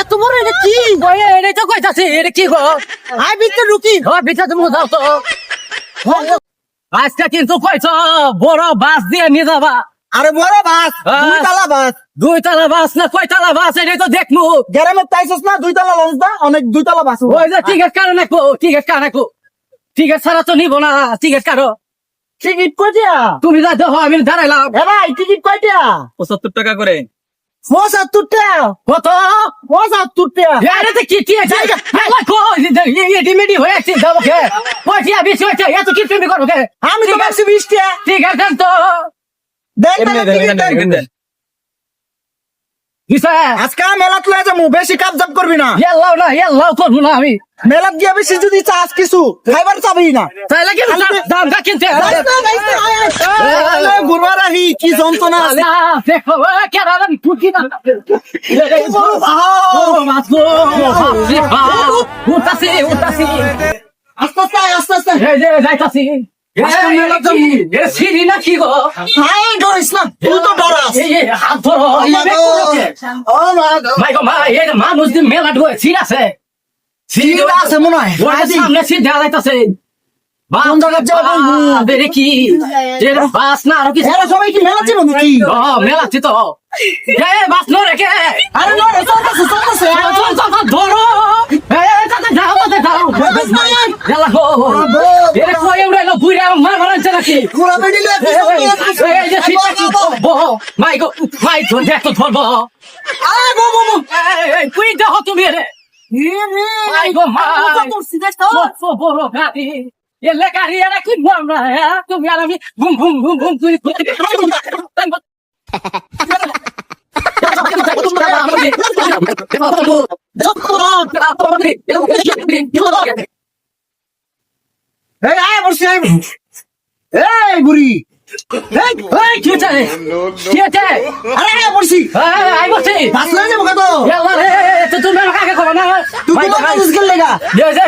এত বড় এটা কি এটা তো কইতাছে এটা কি গো আই ভিতরে ঢুকি ভিতরে তুমি যাও তো আজকে কিন্তু কইছ বড় বাস দিয়ে নিয়ে যাবা। আরে বড় বাস, দুই তালা বাস না কয়তালা বাস এটাই তো দেখমু। গ্রামে তাইছস না 2 তলা লঞ্চ দা, অনেক 2 তলা বাস। ওই যে টিকিট কারো নাকো, টিকিট ছাড়া তো নিব না, টিকিট কারো। টিকিট কয়টা? তুমি যা দেখো আমি দাঁড়াইলাম। এ ভাই টিকিট কয়টা? 75 টাকা করে। 75 টাকা? কত? 75 টাকা। আরে কি জায়গা রেডিমেডি হয়ে আছে দাবকে পয়সা বেশি হয়েছে এত কি তুমি করো কে? আমি তো ভাবছি 20 টাকা। ঠিক আছে তো দেন কিসে আজকে মেলাত লয়ে যামু, বেশি কাপজাপ করবি না। এল্লাও করবো না আমি। মেলাত গিয়া বেশি যদি চাস কিছু খাইবার চাবি না, তাইলে কি দামটা কিনতে ঘুরবার আহি কি যন্ত্রণা আছে। দেখো কেরালাম টুকি না উঠাছি আস্তে আস্তে যাইতাছি সিঁড়ি না কি গো? ডরিস না, তুই তো ডরাস। হাত ধরো মানুষ মেলা ঢুকে সিট আছে, সিঁড়ি আছে মনে হয় সামনে সিট দেওয়া যাইতাছে। কি বাস না আরো কি সবাই কি মেলা ছিল নাকি? মেলাচ্ছি তো বাস নো রেখে আরে চলতেছে ধরো তুমি তুমি আর আমি ঘুম ঘুম ঘুম ঘুম তুই বুড়ি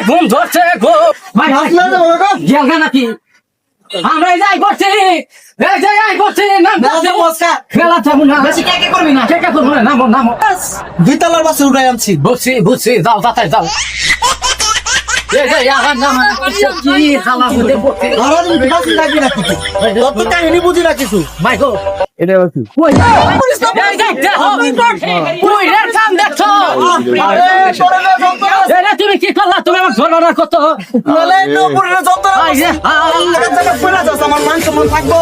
ঘুম ধরছে নাকি আমরা যাই করছি খেলা যাবো না, বেশি কে করবি না, কে করবো না, নামো 2 তলার বাসে উঠাই আনছি। বুঝছি যাও তাতে যাও। কাহিনী বুঝি না কিছু। মাইকো তুমি কি করলা? তুমি আমার ধরো কত আমার মান সম্মান থাকবো।